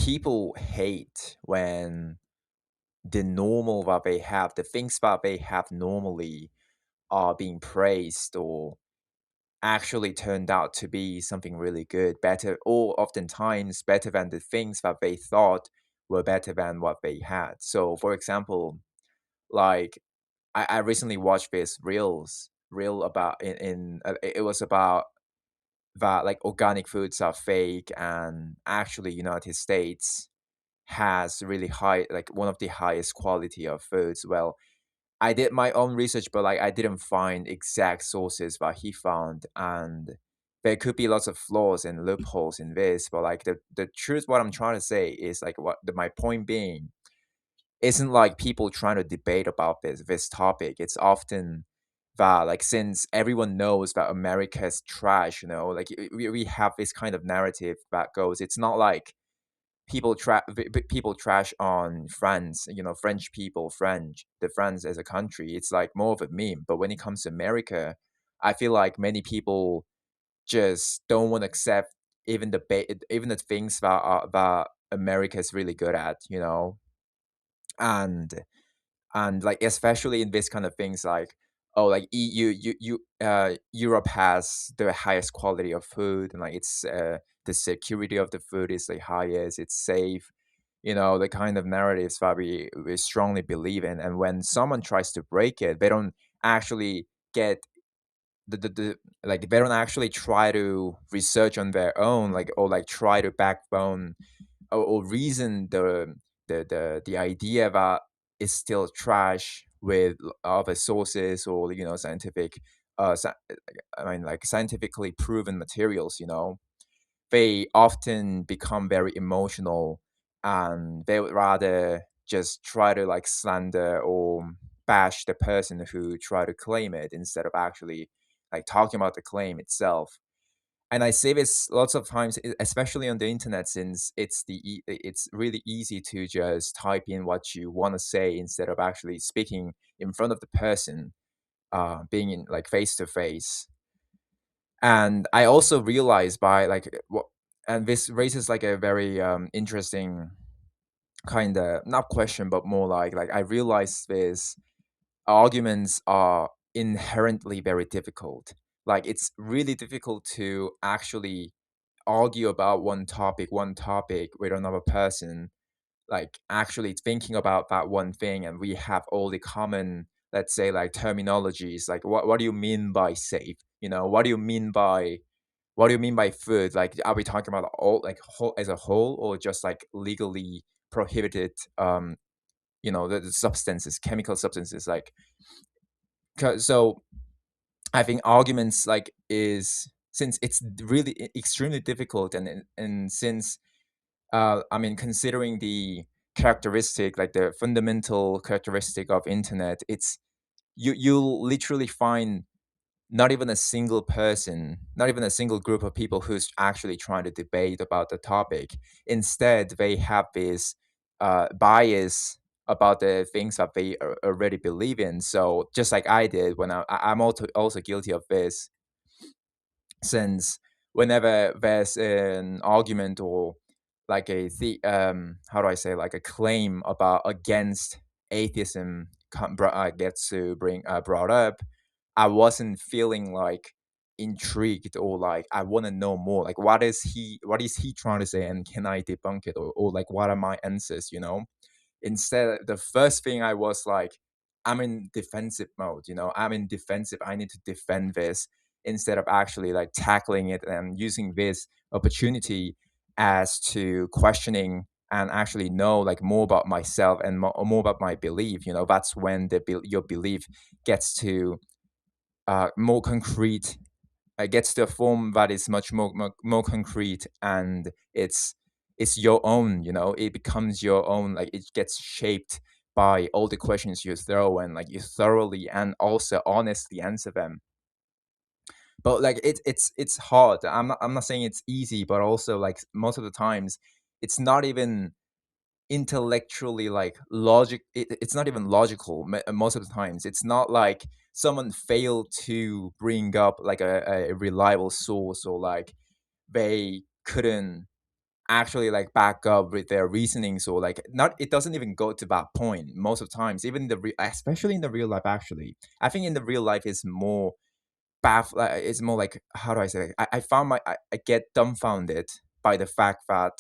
people hate when the normal that they have, the things that they have normally are being praised or actually turned out to be something really good, better, or oftentimes better than the things that they thought were better than what they had. So, for example, like I recently watched this reel about it was about that like organic foods are fake and actually United States has really high like one of the highest quality of foods. Well, I did my own research, but like I didn't find exact sources that he found, and there could be lots of flaws and loopholes in this. But like the truth, what I'm trying to say is like my point being isn't like people trying to debate about this topic. It's often that like since everyone knows that America's trash, like we have this kind of narrative that goes. It's not like people trash on France, French people, the France as a country. It's like more of a meme. But when it comes to America, I feel like many people just don't want to accept even the things that America is really good at, and like especially in this kind of things like oh like Europe has the highest quality of food and like it's the security of the food is the highest, it's safe, the kind of narratives that we strongly believe in. And when someone tries to break it, they don't actually get the like they don't actually try to research on their own, like or like try to backbone or reason the idea that is still trash with other sources or scientific I mean like scientifically proven materials. They often become very emotional, and they would rather just try to like slander or bash the person who try to claim it instead of actually like talking about the claim itself. And I say this lots of times, especially on the internet, since it's really easy to just type in what you want to say instead of actually speaking in front of the person, being in like face to face. And I also realized by like what, and this raises like a very interesting kind of not question, but more like I realized this arguments are inherently very difficult. Like it's really difficult to actually argue about one topic with another person, like actually thinking about that one thing, and we have all the common, let's say, like terminologies, like what do you mean by safe, what do you mean by food, like are we talking about all like whole as a whole or just like legally prohibited, the substances, chemical substances, like so I think arguments like is since it's really extremely difficult, and since I mean, considering the characteristic, like the fundamental characteristic of internet, it's you'll literally find not even a single person, not even a single group of people who's actually trying to debate about the topic. Instead, they have this bias about the things that they already believe in. So just like I did when I'm also guilty of this, since whenever there's an argument or like how do I say, like a claim about against atheism gets to bring brought up, I wasn't feeling like intrigued or like I want to know more, like what is he trying to say and can I debunk it, or like what are my answers, instead the first thing I was like, I'm in defensive mode, I'm in defensive, I need to defend this, instead of actually like tackling it and using this opportunity as to questioning and actually know like more about myself and more about my belief. That's when your belief gets to more concrete, gets to a form that is much more concrete, and it's your own. It becomes your own, like it gets shaped by all the questions you throw, and like you thoroughly and also honestly answer them. But like it's hard. I'm not saying it's easy, but also like most of the times it's not even intellectually like it's not even logical. Most of the times it's not like someone failed to bring up like a reliable source, or like they couldn't actually like back up with their reasonings, or like not, it doesn't even go to that point most of the times, even especially in the real life. Actually, I think in the real life is more it's more like, how do I say it? I found I get dumbfounded by the fact that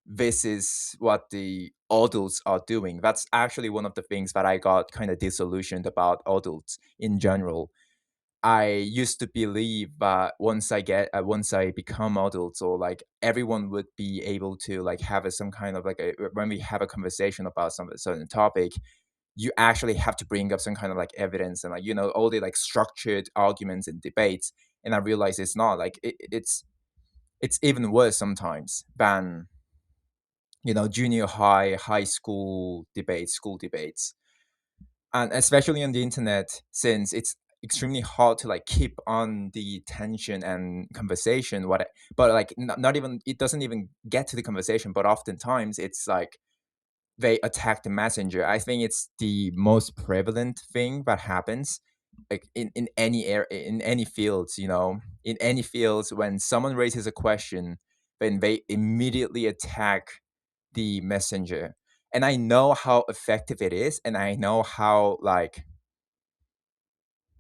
this is what the adults are doing. That's actually one of the things that I got kind of disillusioned about adults in general. I used to believe that once I become adults, or like everyone would be able to like have some kind of like when we have a conversation about some certain topic, you actually have to bring up some kind of like evidence and like, all the like structured arguments and debates. And I realize it's not like it's even worse sometimes than junior high, high school debates, school debates. And especially on the internet, since it's extremely hard to like keep on the tension and conversation, but like not even, it doesn't even get to the conversation, but oftentimes it's like they attack the messenger. I think it's the most prevalent thing that happens, like in any area, in any fields, in any fields. When someone raises a question, then they immediately attack the messenger. And I know how effective it is, and I know how, like,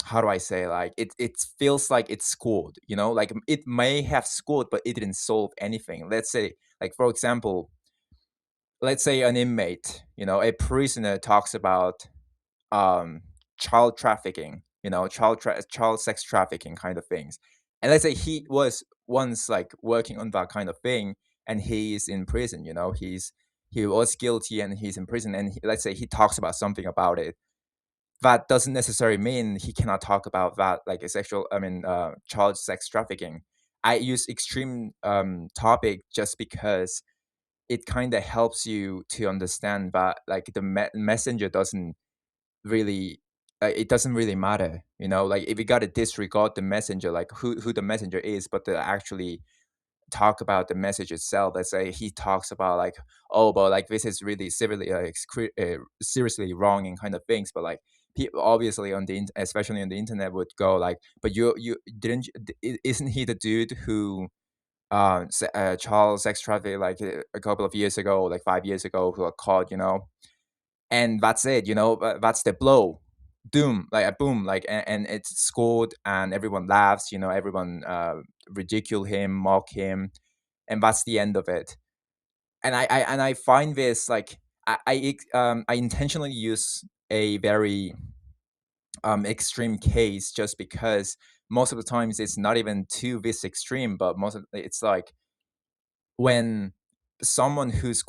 how do I say, like, it feels like it scored, like it may have scored, but it didn't solve anything. Let's say, like, for example, let's say an inmate, a prisoner talks about um child trafficking, child sex trafficking kind of things. And let's say he was once like working on that kind of thing, and he is in prison, he was guilty and he's in prison, and let's say he talks about something about it. That doesn't necessarily mean he cannot talk about that, like a sexual, child sex trafficking. I use extreme topic just because it kind of helps you to understand that, like, the messenger doesn't really, it doesn't really matter, like if you got to disregard the messenger, like who the messenger is, but to actually talk about the message itself. Let's say he talks about like, oh, but like this is really severely seriously wrong and kind of things, but like people obviously on the especially on the internet would go like, but you didn't isn't he the dude who child sex traffic like a couple of years ago, like 5 years ago, who are caught, and that's it, that's the blow, doom, like a boom, like, and it's scored and everyone laughs, everyone ridicule him, mock him, and that's the end of it. And I find this like, I intentionally use a very extreme case, just because most of the times it's not even to this extreme, but most of it's like when someone's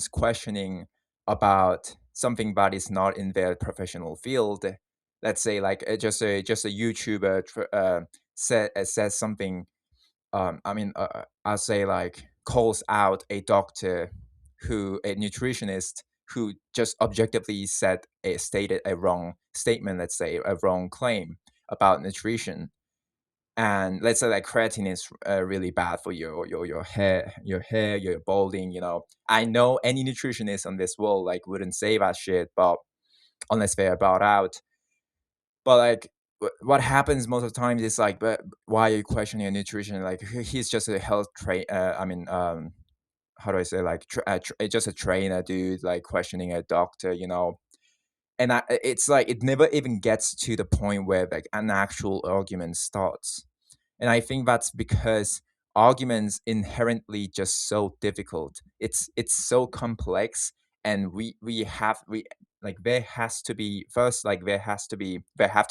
questioning about something that is not in their professional field. Let's say like just a YouTuber says something. I'll say like calls out a doctor, a nutritionist who just objectively stated a wrong statement. Let's say a wrong claim about nutrition, and let's say like creatine is really bad for your hair, your balding. I know any nutritionist on this world like wouldn't say that shit, but unless they're bought out. But like, what happens most of the time is like, but why are you questioning your nutrition? Like, he's just a health train. How do I say, like, just a trainer dude, like questioning a doctor, and it's like it never even gets to the point where like an actual argument starts. And I think that's because arguments inherently just so difficult. It's so complex, and we like, there has to be first, like there have to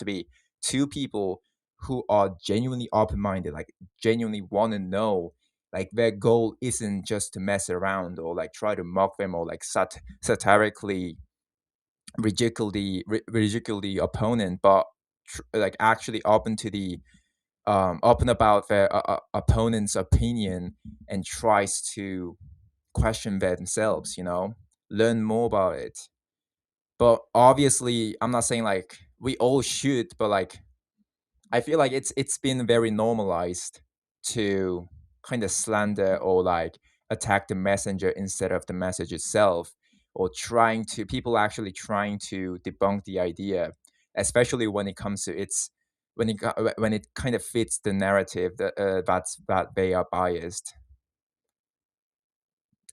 be two people who are genuinely open-minded, like genuinely want to know, like their goal isn't just to mess around or like try to mock them, or like satirically ridicule the opponent, but like actually open about their opponent's opinion, and tries to question themselves, learn more about it. But obviously, I'm not saying like we all should, but like I feel like it's been very normalized to kind of slander or like attack the messenger instead of the message itself, or trying to people actually trying to debunk the idea, especially when it comes to when it kind of fits the narrative that that they are biased.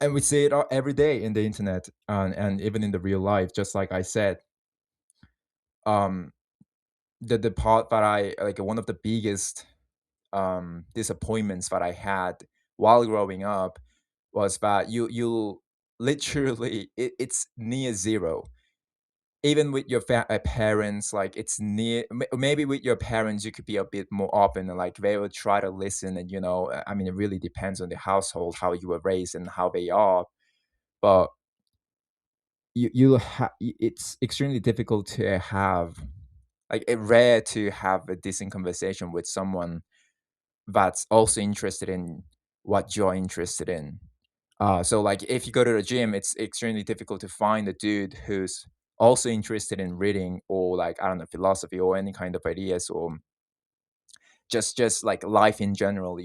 and we see it every day in the internet, and even in the real life. Just like I said, um, the part that I like, one of the biggest disappointments that I had while growing up was that you literally, it's near zero. Even with your parents, like it's near. Maybe with your parents, you could be a bit more open and like they will try to listen. And I mean, it really depends on the household, how you were raised, and how they are. But it's extremely difficult to have, like, rare to have a decent conversation with someone that's also interested in what you're interested in. So like if you go to the gym, it's extremely difficult to find a dude who's also interested in reading, or like, I don't know, philosophy or any kind of ideas, or just like life in general.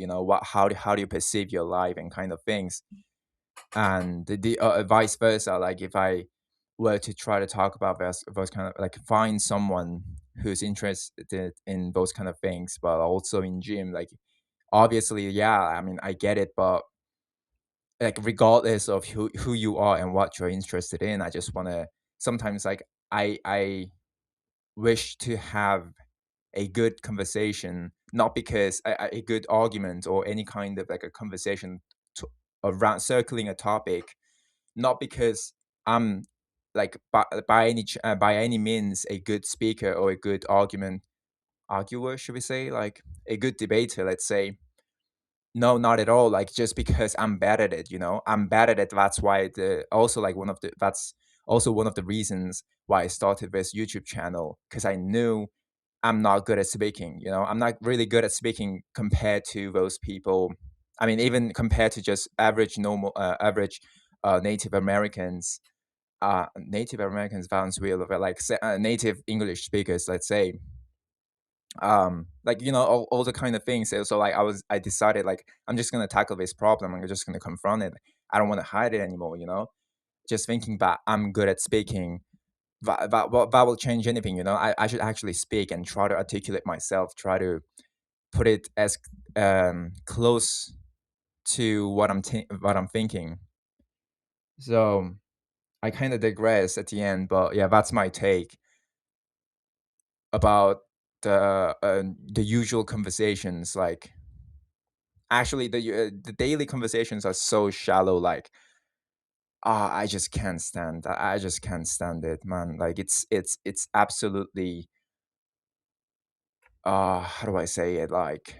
How do you perceive your life and kind of things. And the vice versa. Like if I were to try to talk about those kind of, like, find someone who's interested in those kind of things, but also in gym, like, obviously, yeah, I mean, I get it, but like regardless of who you are and what you're interested in, I just want to sometimes, like, I wish to have a good conversation, not because a good argument or any kind of like a conversation to, around circling a topic, not because I'm like by any means a good speaker or a good arguer, should we say, like a good debater, let's say. No, not at all. Like, just because I'm bad at it, I'm bad at it. That's why the also like one of the that's also one of the reasons why I started this YouTube channel, because I knew I'm not good at speaking. I'm not really good at speaking compared to those people. I mean, even compared to just average Native Americans. Native Americans sounds weird, but like native English speakers, let's say. Like, all the kind of things. So like I decided, like, I'm just gonna tackle this problem. I'm just gonna confront it. I don't want to hide it anymore. Just thinking that I'm good at speaking, that will change anything. I should actually speak and try to articulate myself, try to put it as close to what I'm thinking. So I kind of digress at the end, but yeah, that's my take about the usual conversations. Like, actually, the daily conversations are so shallow. Like, I just can't stand. I just can't stand it, man. Like, it's absolutely, how do I say it? Like,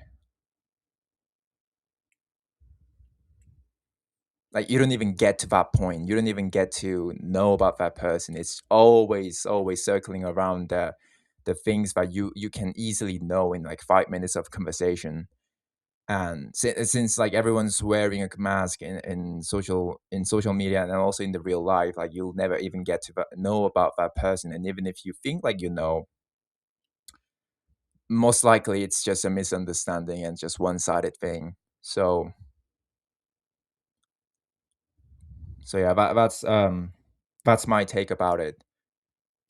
you don't even get to that point. You don't even get to know about that person. It's always circling around the things that you can easily know in like 5 minutes of conversation. And since like everyone's wearing a mask in social media and also in the real life, like, you'll never even get to know about that person. And even if you think like, most likely it's just a misunderstanding and just one-sided thing. So yeah, that's my take about it.